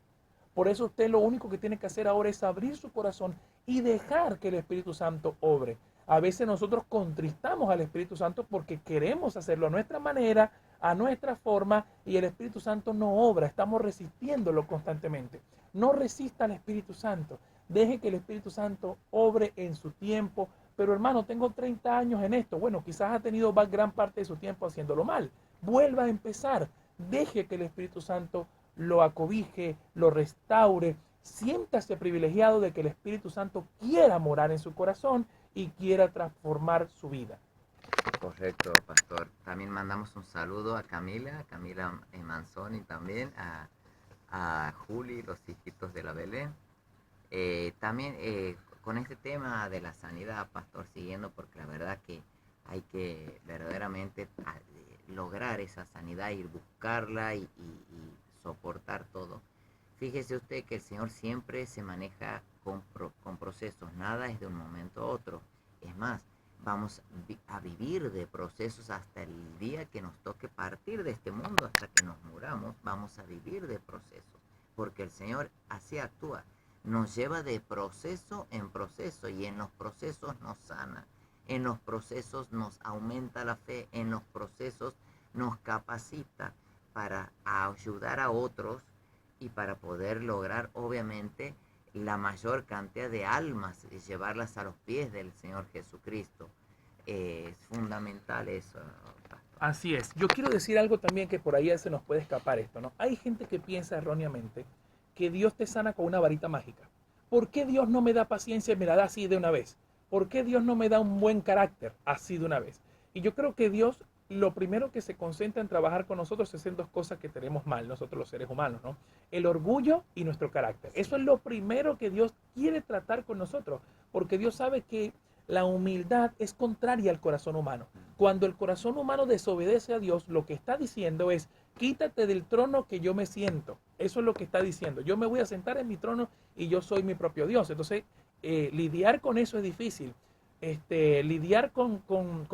Por eso usted lo único que tiene que hacer ahora es abrir su corazón y dejar que el Espíritu Santo obre. A veces nosotros contristamos al Espíritu Santo porque queremos hacerlo a nuestra manera, a nuestra forma, y el Espíritu Santo no obra, estamos resistiéndolo constantemente. No resista al Espíritu Santo, deje que el Espíritu Santo obre en su tiempo. Pero hermano, tengo 30 años en esto. Bueno, quizás ha tenido gran parte de su tiempo haciéndolo mal. Vuelva a empezar, deje que el Espíritu Santo lo acobije, lo restaure. Siéntase privilegiado de que el Espíritu Santo quiera morar en su corazón y quiera transformar su vida. Correcto, pastor. También mandamos un saludo a Camila Manzoni también, a Juli, los hijitos de la Belén. También con este tema de la sanidad, pastor, siguiendo, porque la verdad que hay que verdaderamente lograr esa sanidad, ir buscarla y soportar todo. Fíjese usted que el Señor siempre se maneja con procesos, nada es de un momento a otro. Es más, vamos a vivir de procesos hasta el día que nos toque partir de este mundo, hasta que nos muramos, vamos a vivir de procesos, porque el Señor así actúa, nos lleva de proceso en proceso y en los procesos nos sana, en los procesos nos aumenta la fe, en los procesos nos capacita para ayudar a otros y para poder lograr obviamente la mayor cantidad de almas y llevarlas a los pies del Señor Jesucristo. Es fundamental eso, pastor. Así es. Yo quiero decir algo también que por ahí se nos puede escapar esto, ¿no? Hay gente que piensa erróneamente que Dios te sana con una varita mágica. ¿Por qué Dios no me da paciencia y me la da así de una vez? ¿Por qué Dios no me da un buen carácter así de una vez? Y yo creo que Dios lo primero que se concentra en trabajar con nosotros es en dos cosas que tenemos mal nosotros los seres humanos, ¿no? El orgullo y nuestro carácter. Eso es lo primero que Dios quiere tratar con nosotros, porque Dios sabe que la humildad es contraria al corazón humano. Cuando el corazón humano desobedece a Dios, lo que está diciendo es, quítate del trono que yo me siento. Eso es lo que está diciendo. Yo me voy a sentar en mi trono y yo soy mi propio Dios. Entonces, lidiar con eso es difícil. Lidiar con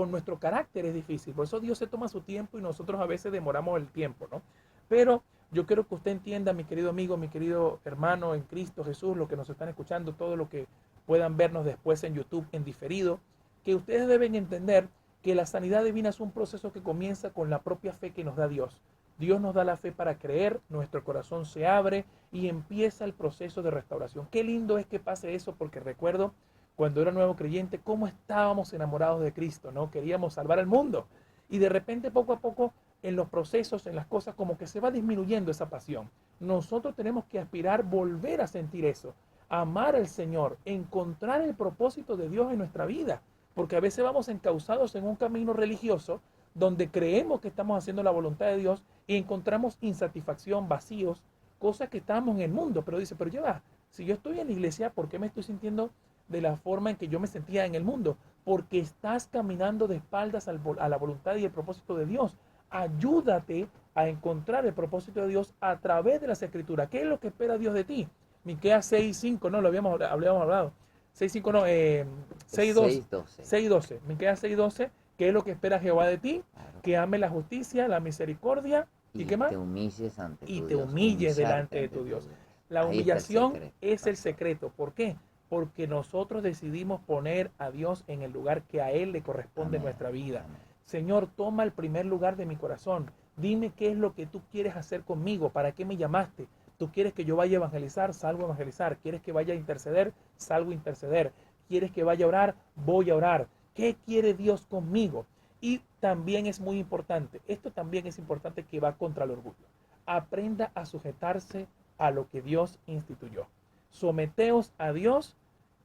nuestro carácter es difícil. Por eso Dios se toma su tiempo y nosotros a veces demoramos el tiempo, ¿no? Pero yo quiero que usted entienda, mi querido amigo, mi querido hermano en Cristo Jesús, los que nos están escuchando, todo lo que puedan vernos después en YouTube en diferido, que ustedes deben entender que la sanidad divina es un proceso que comienza con la propia fe que nos da Dios. Dios nos da la fe para creer, nuestro corazón se abre y empieza el proceso de restauración. Qué lindo es que pase eso, porque recuerdo cuando era nuevo creyente cómo estábamos enamorados de Cristo, ¿no? Queríamos salvar al mundo. Y de repente, poco a poco, en los procesos, en las cosas, como que se va disminuyendo esa pasión. Nosotros tenemos que aspirar, volver a sentir eso, amar al Señor, encontrar el propósito de Dios en nuestra vida, porque a veces vamos encausados en un camino religioso donde creemos que estamos haciendo la voluntad de Dios y encontramos insatisfacción, vacíos, cosas que estamos en el mundo. Pero dice, pero ya va, si yo estoy en la iglesia, ¿por qué me estoy sintiendo de la forma en que yo me sentía en el mundo? Porque estás caminando de espaldas a la voluntad y el propósito de Dios. Ayúdate a encontrar el propósito de Dios a través de las Escrituras. ¿Qué es lo que espera Dios de ti? Miqueas 6:5, no, lo habíamos hablado. 6:5 no, 6:12. 6:12. Miqueas 6:12, ¿qué es lo que espera Jehová de ti? Claro. Que ame la justicia, la misericordia y ¿qué más? Te humilles ante tu Y te Dios, humilles delante de ante tu Dios. Dios. La Ahí está el humillación secreto, es el pastor. secreto. ¿Por qué? Porque nosotros decidimos poner a Dios en el lugar que a Él le corresponde en Amén, nuestra vida. amén. Señor, toma el primer lugar de mi corazón. Dime qué es lo que tú quieres hacer conmigo, para qué me llamaste. Tú quieres que yo vaya a evangelizar, salgo a evangelizar. Quieres que vaya a interceder, salgo a interceder. Quieres que vaya a orar, voy a orar. ¿Qué quiere Dios conmigo? Y también es muy importante, esto también es importante, que va contra el orgullo. Aprenda a sujetarse a lo que Dios instituyó. Someteos a Dios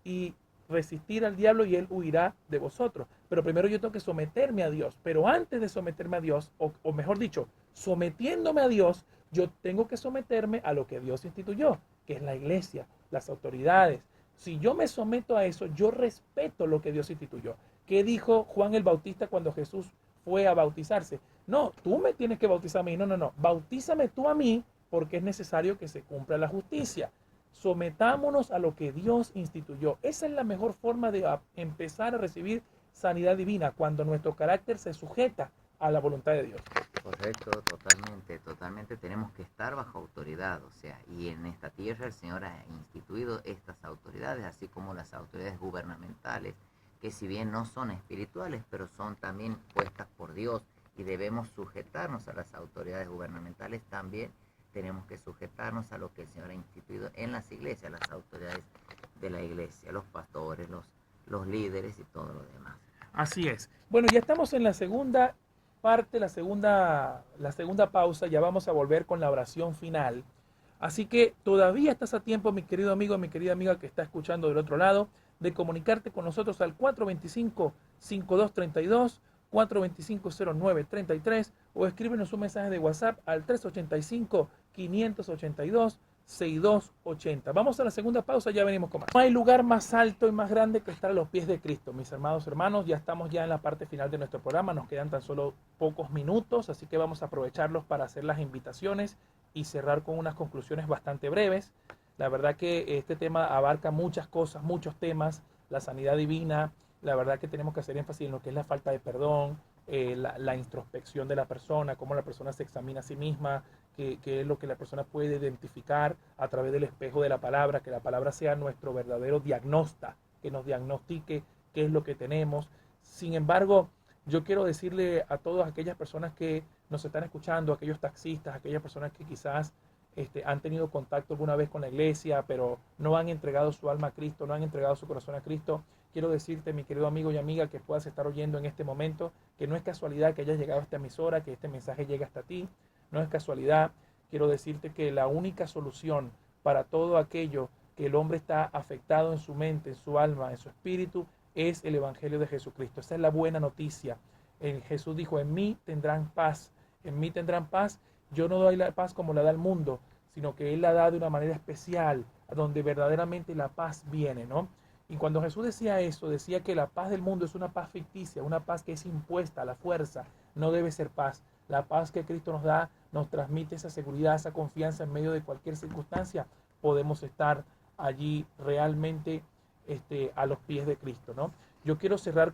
y resistir al diablo y él huirá de vosotros. Pero primero yo tengo que someterme a Dios. Pero antes de someterme a Dios, o mejor dicho, sometiéndome a Dios, yo tengo que someterme a lo que Dios instituyó, que es la iglesia, las autoridades. Si yo me someto a eso, yo respeto lo que Dios instituyó. ¿Qué dijo Juan el Bautista cuando Jesús fue a bautizarse? No, tú me tienes que bautizar a mí. No, no, no. Bautízame tú a mí porque es necesario que se cumpla la justicia. Sometámonos a lo que Dios instituyó. Esa es la mejor forma de empezar a recibir sanidad divina, cuando nuestro carácter se sujeta a la voluntad de Dios. Correcto, totalmente, totalmente. Tenemos que estar bajo autoridad, o sea, y en esta tierra el Señor ha instituido estas autoridades, así como las autoridades gubernamentales, que si bien no son espirituales, pero son también puestas por Dios y debemos sujetarnos a las autoridades gubernamentales. También tenemos que sujetarnos a lo que el Señor ha instituido en las iglesias, las autoridades de la iglesia, los pastores, los líderes y todo lo demás. Así es. Bueno, ya estamos en la segunda parte, la segunda pausa. Ya vamos a volver con la oración final. Así que todavía estás a tiempo, mi querido amigo, mi querida amiga que está escuchando del otro lado, de comunicarte con nosotros al 425-5232, 425-0933 o escríbenos un mensaje de WhatsApp al 385-582-6280. Vamos a la segunda pausa, ya venimos con más. No hay lugar más alto y más grande que estar a los pies de Cristo. Mis amados hermanos, ya estamos ya en la parte final de nuestro programa, nos quedan tan solo pocos minutos, así que vamos a aprovecharlos para hacer las invitaciones y cerrar con unas conclusiones bastante breves. La verdad que este tema abarca muchas cosas, muchos temas, la sanidad divina, la verdad que tenemos que hacer énfasis en lo que es la falta de perdón, la introspección de la persona, cómo la persona se examina a sí misma, qué es lo que la persona puede identificar a través del espejo de la palabra, que la palabra sea nuestro verdadero diagnóstico, que nos diagnostique qué es lo que tenemos. Sin embargo, yo quiero decirle a todas aquellas personas que nos están escuchando, aquellos taxistas, aquellas personas que quizás han tenido contacto alguna vez con la iglesia, pero no han entregado su alma a Cristo, no han entregado su corazón a Cristo. Quiero decirte, mi querido amigo y amiga, que puedas estar oyendo en este momento, que no es casualidad que hayas llegado a esta emisora, que este mensaje llegue hasta ti, no es casualidad. Quiero decirte que la única solución para todo aquello que el hombre está afectado en su mente, en su alma, en su espíritu, es el Evangelio de Jesucristo. Esa es la buena noticia. Jesús dijo, en mí tendrán paz, en mí tendrán paz. Yo no doy la paz como la da el mundo, sino que Él la da de una manera especial, donde verdaderamente la paz viene, ¿no? Y cuando Jesús decía eso, decía que la paz del mundo es una paz ficticia, una paz que es impuesta a la fuerza, no debe ser paz. La paz que Cristo nos da nos transmite esa seguridad, esa confianza en medio de cualquier circunstancia. Podemos estar allí realmente a los pies de Cristo, ¿no? Yo quiero cerrar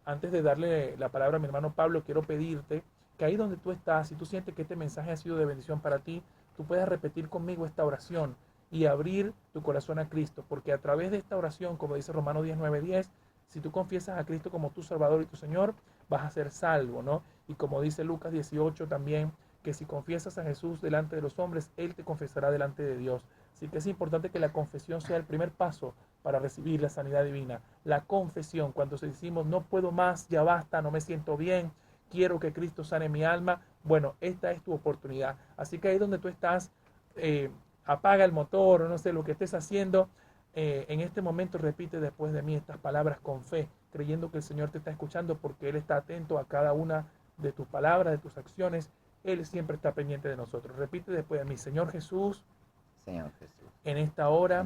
antes de darle la palabra a mi hermano Pablo, quiero pedirte que ahí donde tú estás, si tú sientes que este mensaje ha sido de bendición para ti, tú puedas repetir conmigo esta oración y abrir tu corazón a Cristo, porque a través de esta oración, como dice Romanos 19:10, si tú confiesas a Cristo como tu Salvador y tu Señor, vas a ser salvo, ¿no? Y como dice Lucas 18 también, que si confiesas a Jesús delante de los hombres, Él te confesará delante de Dios. Así que es importante que la confesión sea el primer paso para recibir la sanidad divina. La confesión, cuando decimos, no puedo más, ya basta, no me siento bien, quiero que Cristo sane mi alma, bueno, esta es tu oportunidad. Así que ahí donde tú estás, apaga el motor, o no sé, lo que estés haciendo, en este momento repite después de mí estas palabras con fe, creyendo que el Señor te está escuchando porque Él está atento a cada una de tus palabras, de tus acciones. Él siempre está pendiente de nosotros. Repite después de mí, Señor Jesús, Señor Jesús, en en esta hora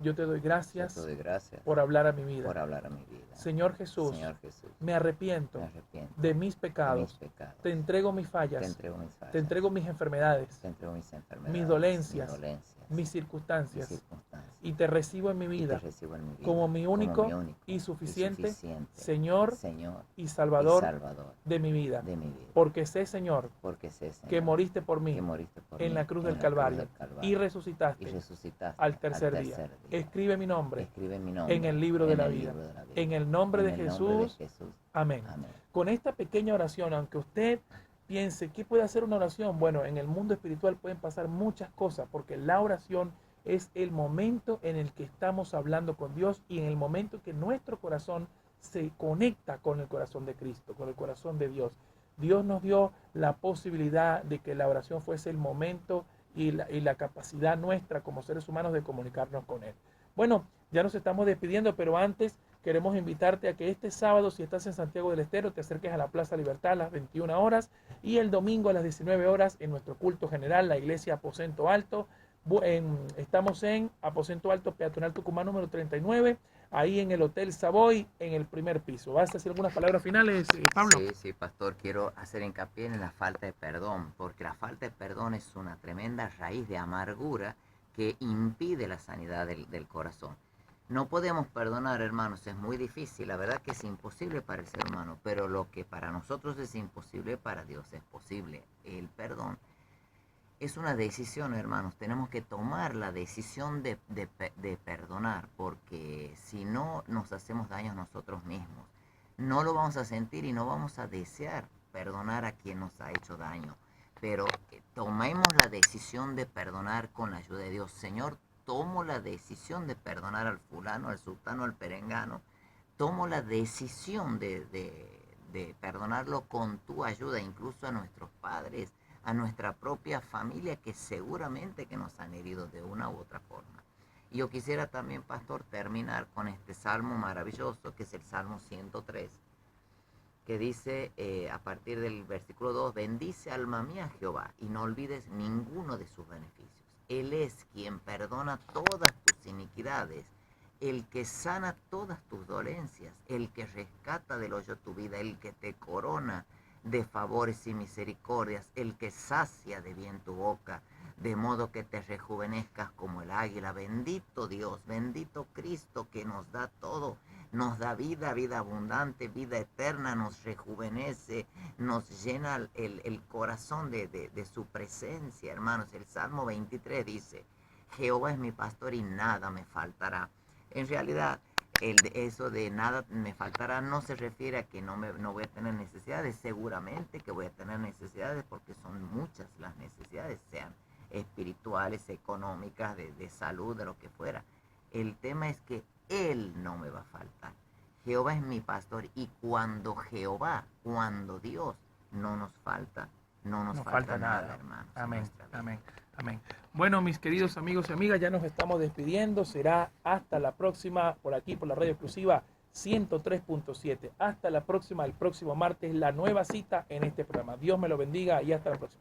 yo yo te doy te gracias doy gracias por hablar a mi vida. por hablar a mi vida. Señor Jesús, Señor Jesús, me arrepiento me arrepiento de mis de mis pecados. pecados. Te entrego mis Te fallas. entrego mis fallas. Te entrego mis enfermedades, Te entrego mis enfermedades, mis dolencias, mis dolencias, mis mis circunstancias. circunstancias. Y te recibo en mi Y te vida recibo en mi vida como mi único y y suficiente suficiente Señor Señor y y Salvador Salvador de mi vida. de mi vida. Porque sé, Señor, Porque sé, Señor, que moriste por mí que moriste por en mí la cruz del en la cruz Calvario del Calvario y y resucitaste resucitaste al tercer día. Escribe mi nombre Escribe mi nombre en el libro de en la el vida. libro de la vida. En el nombre de En el nombre de Jesús. Jesús. Amén. Amén. Con esta pequeña oración, aunque usted piense, ¿qué puede hacer una oración? Bueno, en el mundo espiritual pueden pasar muchas cosas, porque la oración es el momento en el que estamos hablando con Dios y en el momento que nuestro corazón se conecta con el corazón de Cristo, con el corazón de Dios. Dios nos dio la posibilidad de que la oración fuese el momento y la capacidad nuestra como seres humanos de comunicarnos con Él. Bueno, Ya nos estamos despidiendo, pero antes queremos invitarte a que este sábado, si estás en Santiago del Estero, te acerques a la Plaza Libertad a las 21 horas y el domingo a las 19 horas en nuestro culto general, la iglesia Aposento Alto. Estamos en Aposento Alto Peatonal Tucumán número 39, ahí en el Hotel Savoy, en el primer piso. ¿Vas a decir algunas palabras finales, Pablo? Sí, sí, pastor, quiero hacer hincapié en la falta de perdón, porque la falta de perdón es una tremenda raíz de amargura que impide la sanidad del corazón. No podemos perdonar, hermanos, es muy difícil, la verdad que es imposible para el ser humano, pero lo que para nosotros es imposible, para Dios es posible. El perdón es una decisión, hermanos, tenemos que tomar la decisión de perdonar, porque si no nos hacemos daño a nosotros mismos, no lo vamos a sentir y no vamos a desear perdonar a quien nos ha hecho daño. Pero tomemos la decisión de perdonar con la ayuda de Dios. Señor, tomo la decisión de perdonar al fulano, al sultano, al perengano. Tomo la decisión de perdonarlo con tu ayuda, incluso a nuestros padres, a nuestra propia familia, que seguramente que nos han herido de una u otra forma. Y yo quisiera también, pastor, terminar con este salmo maravilloso, que es el Salmo 103, que dice a partir del versículo 2, bendice alma mía Jehová y no olvides ninguno de sus beneficios. Él es quien perdona todas tus iniquidades, el que sana todas tus dolencias, el que rescata del hoyo tu vida, el que te corona de favores y misericordias, el que sacia de bien tu boca, de modo que te rejuvenezcas como el águila. Bendito Dios, bendito Cristo, que nos da todo, nos da vida, vida abundante, vida eterna, nos rejuvenece, nos llena el corazón de su presencia, hermanos. El Salmo 23 dice, Jehová es mi pastor y nada me faltará. En realidad, eso de nada me faltará no se refiere a que no voy a tener necesidades. Seguramente que voy a tener necesidades, porque son muchas las necesidades, sean espirituales, económicas, de salud, de lo que fuera. El tema es que Él no me va a faltar. Jehová es mi pastor, y cuando Jehová, cuando Dios no nos falta, no nos falta nada, hermanos. Amén, amén, amén. Bueno, mis queridos amigos y amigas, ya nos estamos despidiendo. Será hasta la próxima por aquí, por la radio exclusiva 103.7. Hasta la próxima, el próximo martes, la nueva cita en este programa. Dios me lo bendiga y hasta la próxima.